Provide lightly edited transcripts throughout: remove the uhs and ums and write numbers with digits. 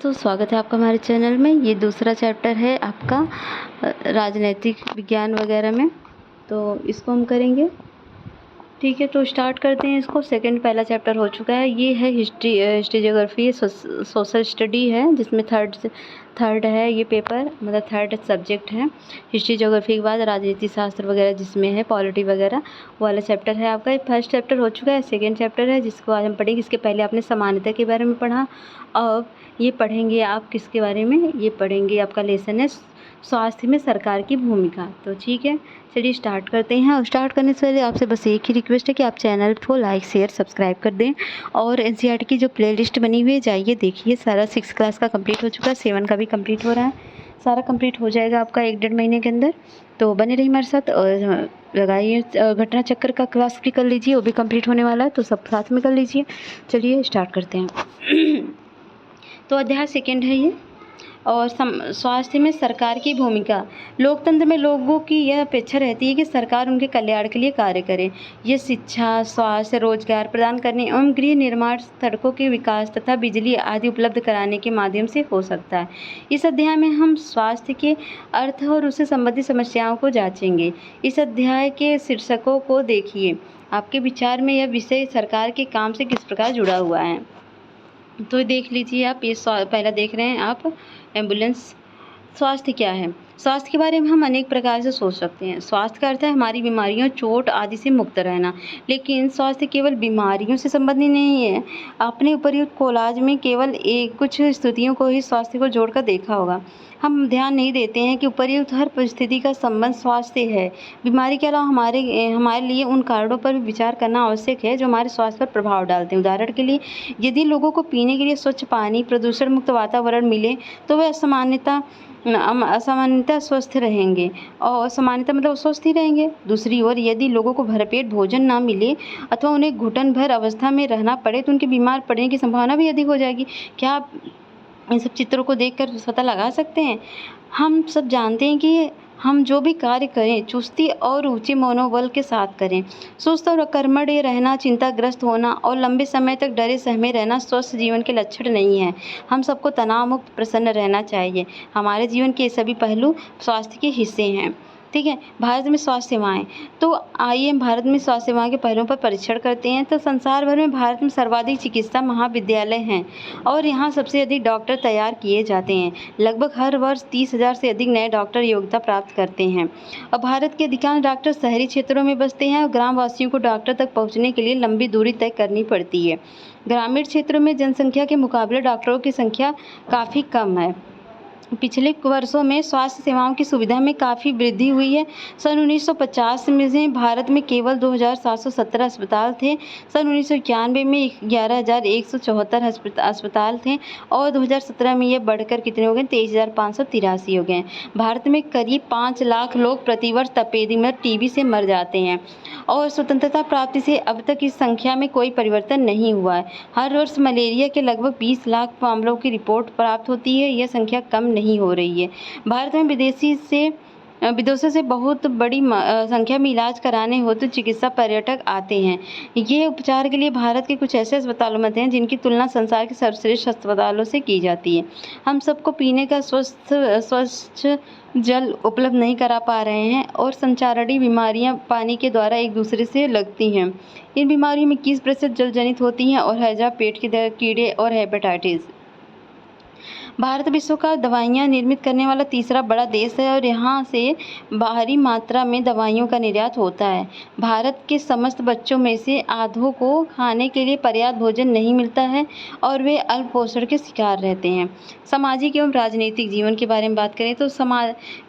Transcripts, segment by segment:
दोस्तों, स्वागत है आपका हमारे चैनल में। ये दूसरा चैप्टर है आपका राजनैतिक विज्ञान वगैरह में, तो इसको हम करेंगे। ठीक है, तो स्टार्ट करते हैं इसको। पहला चैप्टर हो चुका है। ये है हिस्ट्री ज्योग्राफी सोशल स्टडी है, जिसमें थर्ड है ये पेपर, मतलब थर्ड सब्जेक्ट है। हिस्ट्री ज्योग्राफी के बाद राजनीति शास्त्र वगैरह जिसमें है पॉलिटी वगैरह, वो वाला चैप्टर है आपका। ये फर्स्ट चैप्टर हो चुका है। सेकेंड चैप्टर है जिसको आज हम पढ़ेंगे। इसके पहले आपने समानता के बारे में पढ़ा, अब ये पढ़ेंगे आप किसके बारे में, ये पढ़ेंगे आपका लेसन है स्वास्थ्य में सरकार की भूमिका। तो ठीक है, चलिए स्टार्ट करते हैं। और स्टार्ट करने से पहले आपसे बस एक ही रिक्वेस्ट है कि आप चैनल को लाइक शेयर सब्सक्राइब कर दें, और एनसीईआरटी की जो प्लेलिस्ट बनी हुई है जाइए देखिए। सारा 6 क्लास का कंप्लीट हो चुका है, 7 का भी कंप्लीट हो रहा है। सारा कंप्लीट हो जाएगा आपका 1-1.5 महीने के अंदर। तो बने रहिए हमारे साथ और लगाइए। घटना चक्र का क्लास भी कर लीजिए, वो भी कंप्लीट होने वाला है, तो सब साथ में कर लीजिए। चलिए स्टार्ट करते हैं। तो अध्याय सेकेंड है ये, और स्वास्थ्य में सरकार की भूमिका। लोकतंत्र में लोगों की यह अपेक्षा रहती है कि सरकार उनके कल्याण के लिए कार्य करे। ये शिक्षा, स्वास्थ्य, रोजगार प्रदान करने एवं गृह निर्माण, सड़कों के विकास तथा बिजली आदि उपलब्ध कराने के माध्यम से हो सकता है। इस अध्याय में हम स्वास्थ्य के अर्थ और उससे संबंधित समस्याओं को जांचेंगे। इस अध्याय के शीर्षकों को देखिए। आपके विचार में यह विषय सरकार के काम से किस प्रकार जुड़ा हुआ है, तो देख लीजिए आप। ये पहला देख रहे हैं आप, एम्बुलेंस। स्वास्थ्य क्या है? स्वास्थ्य के बारे में हम अनेक प्रकार से सोच सकते हैं। स्वास्थ्य का अर्थ है हमारी बीमारियों, चोट आदि से मुक्त रहना। लेकिन स्वास्थ्य केवल बीमारियों से संबंधित नहीं है। आपने उपर्युक्त कोलाज में केवल कुछ स्थितियों को ही स्वास्थ्य को जोड़कर देखा होगा। हम ध्यान नहीं देते हैं कि उपर्युक्त हर परिस्थिति का संबंध स्वास्थ्य है। बीमारी के अलावा हमारे लिए उन कारणों पर भी विचार करना आवश्यक है जो हमारे स्वास्थ्य पर प्रभाव डालते हैं। उदाहरण के लिए, यदि लोगों को पीने के लिए स्वच्छ पानी, प्रदूषण मुक्त वातावरण मिले तो वे असामान्यतः स्वस्थ रहेंगे, और सामान्यतः मतलब स्वस्थ ही रहेंगे। दूसरी ओर, यदि लोगों को भरपेट भोजन ना मिले अथवा उन्हें घुटन भर अवस्था में रहना पड़े तो उनके बीमार पड़ने की संभावना भी अधिक हो जाएगी। क्या आप इन सब चित्रों को देखकर पता लगा सकते हैं? हम सब जानते हैं कि हम जो भी कार्य करें चुस्ती और ऊंचे मनोबल के साथ करें। सुस्त और अकर्मण्य रहना, चिंताग्रस्त होना और लंबे समय तक डरे सहमे रहना स्वस्थ जीवन के लक्षण नहीं है। हम सबको तनाव मुक्त प्रसन्न रहना चाहिए। हमारे जीवन के सभी पहलू स्वास्थ्य के हिस्से हैं। ठीक है। भारत में स्वास्थ्य सेवाएं, तो आइए हम भारत में स्वास्थ्य सेवाओं के पहलुओं पर परीक्षण करते हैं। तो संसार भर में भारत में सर्वाधिक चिकित्सा महाविद्यालय हैं और यहाँ सबसे अधिक डॉक्टर तैयार किए जाते हैं। लगभग हर वर्ष 30,000 से अधिक नए डॉक्टर योग्यता प्राप्त करते हैं। अब भारत के अधिकांश डॉक्टर शहरी क्षेत्रों में बसते हैं और ग्रामवासियों को डॉक्टर तक पहुँचने के लिए लंबी दूरी तय करनी पड़ती है। ग्रामीण क्षेत्रों में जनसंख्या के मुकाबले डॉक्टरों की संख्या काफ़ी कम है। पिछले वर्षों में स्वास्थ्य सेवाओं की सुविधा में काफ़ी वृद्धि हुई है। सन 1950 में से भारत में केवल 2,717 अस्पताल थे। सन 1991 में 11,174 अस्पताल थे और 2017 में ये बढ़कर कितने हो गए? 23,583 हो गए। भारत में करीब 5 लाख लोग प्रतिवर्ष तपेदिक में टीबी से मर जाते हैं और स्वतंत्रता प्राप्ति से अब तक इस संख्या में कोई परिवर्तन नहीं हुआ है। हर वर्ष मलेरिया के लगभग 20 लाख मामलों की रिपोर्ट प्राप्त होती है। यह संख्या कम नहीं हो रही है। भारत में विदेशों से बहुत बड़ी संख्या में इलाज कराने हेतु चिकित्सा पर्यटक आते हैं। ये उपचार के लिए भारत के कुछ ऐसे अस्पतालों में हैं जिनकी तुलना संसार के सर्वश्रेष्ठ अस्पतालों से की जाती है। हम सबको पीने का स्वच्छ जल उपलब्ध नहीं करा पा रहे हैं और संचारणी बीमारियां पानी के द्वारा एक दूसरे से लगती हैं। इन बीमारियों में 21% जल जनित होती हैं और हैजा, पेट के कीड़े और हेपेटाइटिस। भारत विश्व का दवाइयाँ निर्मित करने वाला तीसरा बड़ा देश है और यहाँ से भारी मात्रा में दवाइयों का निर्यात होता है। भारत के समस्त बच्चों में से आधों को खाने के लिए पर्याप्त भोजन नहीं मिलता है और वे अल्पपोषण के शिकार रहते हैं। सामाजिक एवं राजनीतिक जीवन के बारे में बात करें तो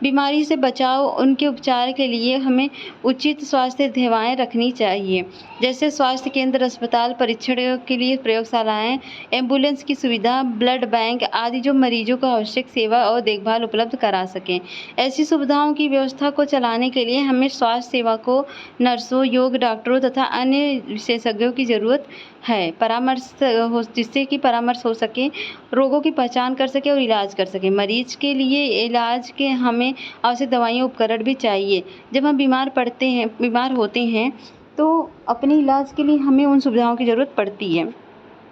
बीमारी से बचाव, उनके उपचार के लिए हमें उचित स्वास्थ्य सेवाएँ रखनी चाहिए, जैसे स्वास्थ्य केंद्र, अस्पताल, परीक्षण के लिए प्रयोगशालाएँ, एम्बुलेंस की सुविधा, ब्लड बैंक आदि जो मरीजों को आवश्यक सेवा और देखभाल उपलब्ध करा सकें। ऐसी सुविधाओं की व्यवस्था को चलाने के लिए हमें स्वास्थ्य सेवा को नर्सों, योग डॉक्टरों तथा अन्य विशेषज्ञों की ज़रूरत है, जिससे कि परामर्श हो सके, रोगों की पहचान कर सके और इलाज कर सके। मरीज के लिए इलाज के हमें आवश्यक दवाइयाँ, उपकरण भी चाहिए। जब हम बीमार होते हैं तो अपने इलाज के लिए हमें उन सुविधाओं की ज़रूरत पड़ती है।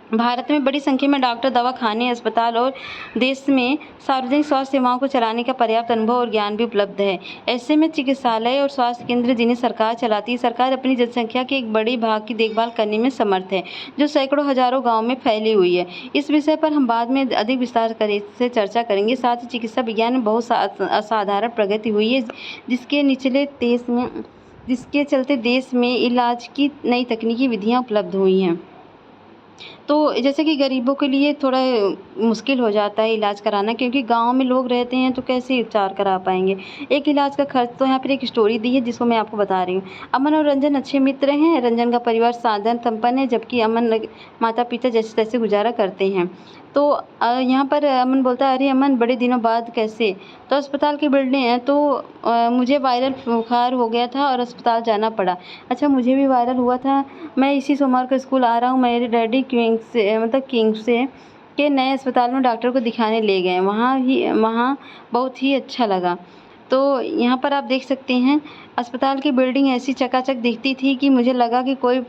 भारत में बड़ी संख्या में डॉक्टर, दवाखाने, अस्पताल और देश में सार्वजनिक स्वास्थ्य सेवाओं को चलाने का पर्याप्त अनुभव और ज्ञान भी उपलब्ध है। ऐसे में चिकित्सालय और स्वास्थ्य केंद्र जिन्हें सरकार चलाती है, सरकार अपनी जनसंख्या के एक बड़े भाग की देखभाल करने में समर्थ है, जो सैकड़ों हजारों गाँव में फैली हुई है। इस विषय पर हम बाद में अधिक विस्तार से चर्चा करेंगे। साथ ही चिकित्सा विज्ञान में बहुत असाधारण प्रगति हुई है, जिसके चलते देश में इलाज की नई तकनीकी विधियाँ उपलब्ध हुई हैं। तो जैसे कि गरीबों के लिए थोड़ा मुश्किल हो जाता है इलाज कराना, क्योंकि गाँव में लोग रहते हैं तो कैसे उपचार करा पाएंगे। एक इलाज का खर्च, तो यहाँ पर एक स्टोरी दी है जिसको मैं आपको बता रही हूँ। अमन और रंजन अच्छे मित्र हैं। रंजन का परिवार साधन संपन्न है, जबकि अमन माता पिता जैसे तैसे गुजारा करते हैं। तो यहाँ पर अमन बोलता है, अरे अमन, बड़े दिनों बाद कैसे? तो अस्पताल की बिल्डिंग है, तो मुझे वायरल बुखार हो गया था और अस्पताल जाना पड़ा। अच्छा, मुझे भी वायरल हुआ था। मैं इसी सोमवार को स्कूल आ रहा हूँ। मेरे डैडी किंग्स से के नए अस्पताल में डॉक्टर को दिखाने ले गए। वहाँ बहुत ही अच्छा लगा। तो यहाँ पर आप देख सकते हैं, अस्पताल की बिल्डिंग ऐसी चकाचक दिखती थी कि मुझे लगा कि कोई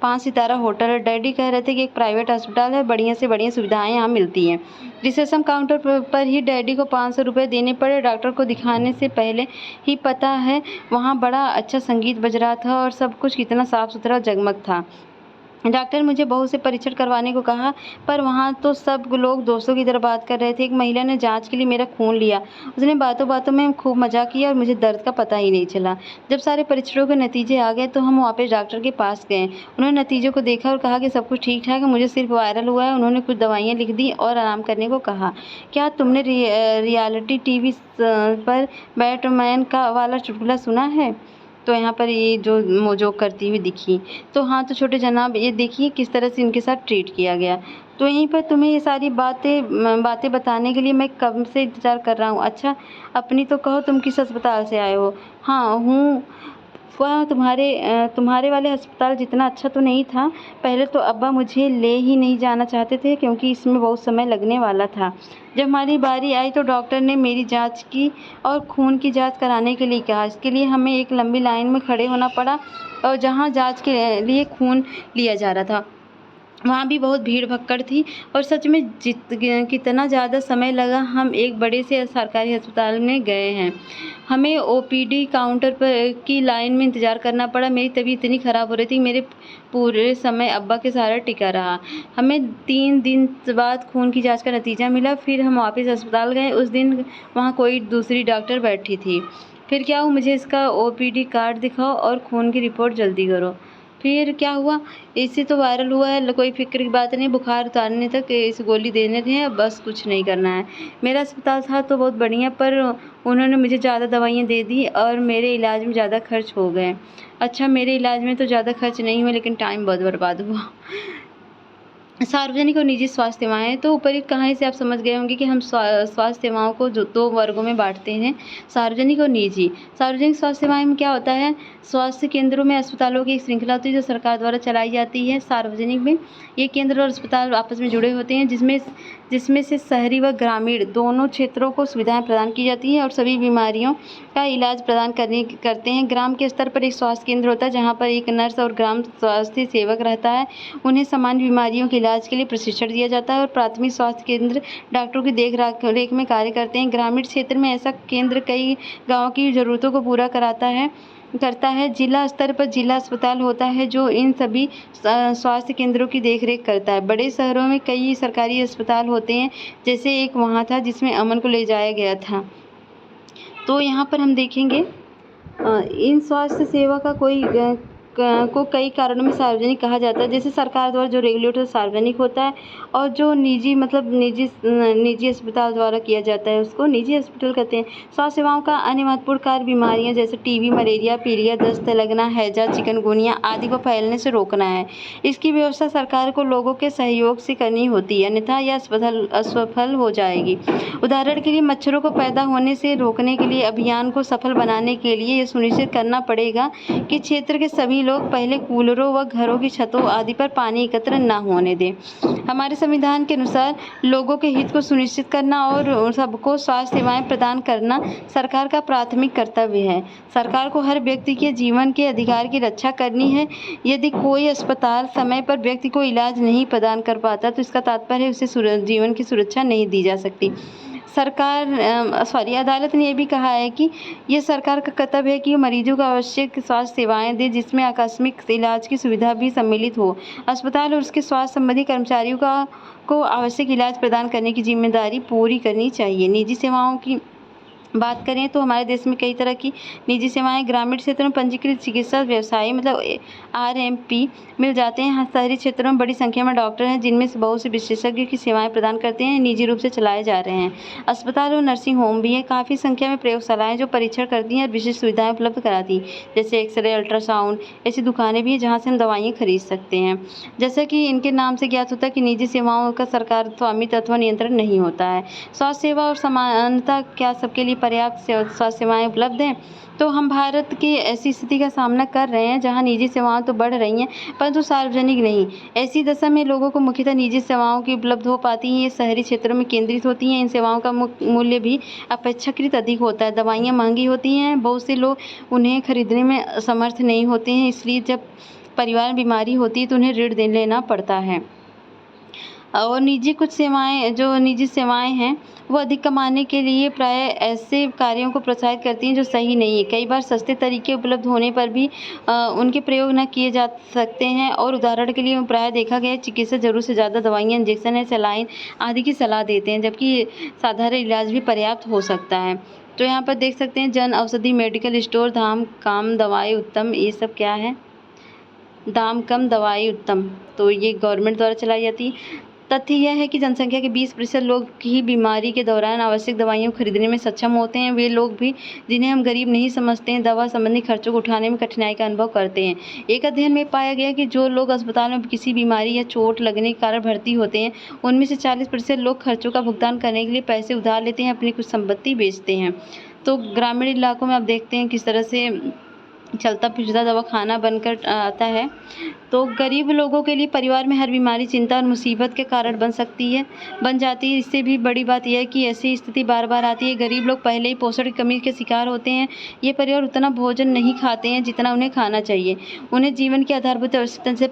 5 सितारा होटल है। डैडी कह रहे थे कि एक प्राइवेट अस्पताल है, बढ़िया से बढ़िया सुविधाएं यहाँ मिलती हैं। रिसेप्शन काउंटर पर ही डैडी को 500 रुपये देने पड़े। डॉक्टर को दिखाने से पहले ही पता है, वहाँ बड़ा अच्छा संगीत बज रहा था और सब कुछ कितना साफ़ सुथरा जगमग था। डॉक्टर मुझे बहू से परीक्षण करवाने को कहा, पर वहाँ तो सब लोग दोस्तों की तरह बात कर रहे थे। एक महिला ने जांच के लिए मेरा खून लिया। उसने बातों बातों में खूब मजाक किया और मुझे दर्द का पता ही नहीं चला। जब सारे परीक्षणों के नतीजे आ गए तो हम वापस डॉक्टर के पास गए। उन्होंने नतीजों को देखा और कहा कि सब कुछ ठीक ठाक है, मुझे सिर्फ वायरल हुआ है। उन्होंने कुछ दवाइयाँ लिख दी और आराम करने को कहा। क्या तुमने रियलिटी टीवी पर बैटमैन का वाला चुटकुला सुना है? तो यहाँ पर ये जो मोजोक करती हुई दिखी। तो हाँ, तो छोटे जनाब, ये देखिए किस तरह से इनके साथ ट्रीट किया गया। तो यहीं पर तुम्हें ये सारी बातें बताने के लिए मैं कब से इंतज़ार कर रहा हूँ। अच्छा, अपनी तो कहो, तुम किस अस्पताल से आए हो? हाँ हूँ, वह तुम्हारे वाले अस्पताल जितना अच्छा तो नहीं था। पहले तो अब्बा मुझे ले ही नहीं जाना चाहते थे, क्योंकि इसमें बहुत समय लगने वाला था। जब हमारी बारी आई तो डॉक्टर ने मेरी जांच की और खून की जांच कराने के लिए कहा। इसके लिए हमें एक लंबी लाइन में खड़े होना पड़ा, और जहां जांच के लिए खून लिया जा रहा था वहाँ भी बहुत भीड़ भक्कड़ थी। और सच में कितना ज़्यादा समय लगा। हम एक बड़े से सरकारी अस्पताल में गए हैं। हमें ओपीडी काउंटर पर की लाइन में इंतज़ार करना पड़ा। मेरी तबीयत इतनी ख़राब हो रही थी, मेरे पूरे समय अब्बा के सहारे टिका रहा। हमें 3 दिन बाद खून की जांच का नतीजा मिला। फिर हम वापस अस्पताल गए। उस दिन वहाँ कोई दूसरी डॉक्टर बैठी थी। फिर क्या हुआ, मुझे इसका ओपीडी कार्ड दिखाओ और खून की रिपोर्ट जल्दी करो। फिर क्या हुआ, इससे तो वायरल हुआ है, कोई फिक्र की बात नहीं, बुखार उतारने तक इस गोली देने हैं, बस कुछ नहीं करना है। मेरा अस्पताल था तो बहुत बढ़िया, पर उन्होंने मुझे ज़्यादा दवाइयाँ दे दी और मेरे इलाज में ज़्यादा खर्च हो गए। अच्छा, मेरे इलाज में तो ज़्यादा खर्च नहीं हुआ, लेकिन टाइम बहुत बर्बाद हुआ। सार्वजनिक और निजी स्वास्थ्य सेवाएं। तो ऊपरी कहानी से आप समझ गए होंगे कि हम स्वास्थ्य सेवाओं को जो 2 वर्गों में बांटते हैं, सार्वजनिक और निजी। सार्वजनिक स्वास्थ्य सेवाएं में क्या होता है, स्वास्थ्य केंद्रों में अस्पतालों की एक श्रृंखला होती है जो सरकार द्वारा चलाई जाती है। सार्वजनिक में ये केंद्र और अस्पताल आपस में जुड़े होते हैं, जिसमें से शहरी व ग्रामीण दोनों क्षेत्रों को सुविधाएं प्रदान की जाती हैं और सभी बीमारियों का इलाज प्रदान करते हैं। ग्राम के स्तर पर एक स्वास्थ्य केंद्र होता है, जहाँ पर एक नर्स और ग्राम स्वास्थ्य सेवक रहता है। उन्हें सामान्य बीमारियों के इलाज के लिए प्रशिक्षण दिया जाता है और प्राथमिक स्वास्थ्य केंद्र डॉक्टरों की देख रेख में कार्य करते हैं। ग्रामीण क्षेत्र में ऐसा केंद्र कई गाँव की ज़रूरतों को पूरा करता है। जिला स्तर पर जिला अस्पताल होता है, जो इन सभी स्वास्थ्य केंद्रों की देखरेख करता है। बड़े शहरों में कई सरकारी अस्पताल होते हैं, जैसे एक वहाँ था जिसमें अमन को ले जाया गया था। तो यहाँ पर हम देखेंगे, इन स्वास्थ्य सेवा का को कई कारणों में सार्वजनिक कहा जाता है। जैसे सरकार द्वारा जो रेगुलेटर सार्वजनिक होता है, और जो निजी अस्पताल द्वारा किया जाता है उसको निजी अस्पताल कहते हैं। स्वास्थ्य सेवाओं का अन्य महत्वपूर्ण कार्य बीमारियां जैसे टीबी, मलेरिया, पीलिया, दस्त लगना, हैजा, चिकनगुनिया आदि को फैलने से रोकना है। इसकी व्यवस्था सरकार को लोगों के सहयोग से करनी होती है, अन्यथा यह असफल हो जाएगी। उदाहरण के लिए, मच्छरों को पैदा होने से रोकने के लिए अभियान को सफल बनाने के लिए यह सुनिश्चित करना पड़ेगा कि क्षेत्र के सभी लोग पहले कूलरों व घरों की छतों आदि पर पानी एकत्र न होने दें। हमारे संविधान के अनुसार लोगों के हित को सुनिश्चित करना और सबको स्वास्थ्य सेवाएं प्रदान करना सरकार का प्राथमिक कर्तव्य है। सरकार को हर व्यक्ति के जीवन के अधिकार की रक्षा करनी है। यदि कोई अस्पताल समय पर व्यक्ति को इलाज नहीं प्रदान कर पाता तो इसका तात्पर्य है उसे जीवन की सुरक्षा नहीं दी जा सकती। अदालत ने यह भी कहा है कि ये सरकार का कर्तव्य है कि मरीजों को आवश्यक स्वास्थ्य सेवाएं दे, जिसमें आकस्मिक इलाज की सुविधा भी सम्मिलित हो। अस्पताल और उसके स्वास्थ्य संबंधी कर्मचारियों को आवश्यक इलाज प्रदान करने की जिम्मेदारी पूरी करनी चाहिए। निजी सेवाओं की बात करें तो हमारे देश में कई तरह की निजी सेवाएं ग्रामीण क्षेत्रों में पंजीकृत चिकित्सा व्यवसायी मतलब आरएमपी मिल जाते हैं। शहरी क्षेत्रों में बड़ी संख्या में डॉक्टर हैं जिनमें से बहुत से विशेषज्ञ की सेवाएं प्रदान करते हैं, निजी रूप से चलाए जा रहे हैं। अस्पताल और नर्सिंग होम भी हैं। काफ़ी संख्या में प्रयोगशालाएं जो परीक्षण करती हैं और विशेष सुविधाएं उपलब्ध कराती हैं, जैसे एक्सरे, अल्ट्रासाउंड। ऐसी दुकानें भी हैं जहाँ से हम दवाइयाँ खरीद सकते हैं। जैसा कि इनके नाम से ज्ञात होता है कि निजी सेवाओं का सरकार स्वामित्व अथवा नियंत्रण नहीं होता है। स्वास्थ्य सेवा और समानता क्या सबके लिए पर्याप्त स्वास्थ्य सेवाएं उपलब्ध हैं? तो हम भारत की ऐसी स्थिति का सामना कर रहे हैं जहां निजी सेवाएं तो बढ़ रही हैं परंतु सार्वजनिक नहीं। ऐसी दशा में लोगों को मुख्यतः निजी सेवाओं की उपलब्ध हो पाती हैं। ये शहरी क्षेत्रों में केंद्रित होती हैं। इन सेवाओं का मूल्य भी अपेक्षाकृत अधिक होता है। दवाइयाँ महंगी होती हैं, बहुत से लोग उन्हें खरीदने में असमर्थ नहीं होते हैं, इसलिए जब परिवार में बीमारी होती है तो उन्हें ऋण लेना पड़ता है। और निजी सेवाएं हैं वो अधिक कमाने के लिए प्राय ऐसे कार्यों को प्रोत्साहित करती हैं जो सही नहीं है। कई बार सस्ते तरीके उपलब्ध होने पर भी उनके प्रयोग न किए जा सकते हैं। और उदाहरण के लिए प्राय देखा गया चिकित्सक ज़रूरत से ज़्यादा दवाइयाँ, इंजेक्शन या सलाइन आदि की सलाह देते हैं, जबकि साधारण इलाज भी पर्याप्त हो सकता है। तो यहाँ पर देख सकते हैं जन औषधि मेडिकल स्टोर, दाम कम दवाई उत्तम, ये सब क्या है? दाम कम दवाई उत्तम। तो ये गवर्नमेंट द्वारा चलाई जाती है। तथ्य यह है कि जनसंख्या के 20% लोग ही बीमारी के दौरान आवश्यक दवाइयाँ खरीदने में सक्षम होते हैं। वे लोग भी जिन्हें हम गरीब नहीं समझते हैं, दवा संबंधी खर्चों को उठाने में कठिनाई का अनुभव करते हैं। एक अध्ययन में पाया गया कि जो लोग अस्पताल में किसी बीमारी या चोट लगने के कारण भर्ती होते हैं, उनमें से 40% लोग खर्चों का भुगतान करने के लिए पैसे उधार लेते हैं, अपनी कुछ संपत्ति बेचते हैं। तो ग्रामीण इलाकों में आप देखते हैं किस तरह से चलता फिरता दवाखाना बनकर आता है। तो गरीब लोगों के लिए परिवार में हर बीमारी चिंता और मुसीबत के कारण बन जाती है। इससे भी बड़ी बात यह है कि ऐसी स्थिति बार बार आती है। गरीब लोग पहले ही पोषण की कमी के शिकार होते हैं। ये परिवार उतना भोजन नहीं खाते हैं जितना उन्हें खाना चाहिए। उन्हें जीवन की आधारभूत आवश्यकता से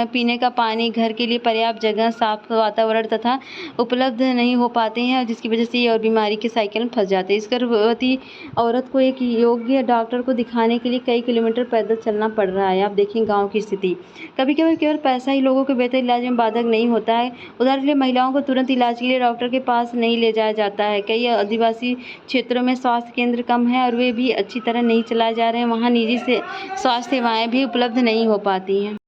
पीने का पानी, घर के लिए पर्याप्त जगह, साफ वातावरण तथा उपलब्ध नहीं हो पाते हैं, जिसकी वजह से ये और बीमारी के साइकिल में फंस जाते हैं। इस गर्भवती औरत को एक योग्य डॉक्टर को दिखाने के लिए कई किलोमीटर पैदल चलना पड़ रहा है। आप देखें गांव की स्थिति। कभी कभी केवल पैसा ही लोगों के बेहतर इलाज में बाधक नहीं होता है। उदाहरण के लिए महिलाओं को तुरंत इलाज के लिए डॉक्टर के पास नहीं ले जाया जाता है। कई आदिवासी क्षेत्रों में स्वास्थ्य केंद्र कम है और वे भी अच्छी तरह नहीं चलाए जा रहे हैं। वहाँ निजी से स्वास्थ्य सेवाएं भी उपलब्ध नहीं हो पाती हैं।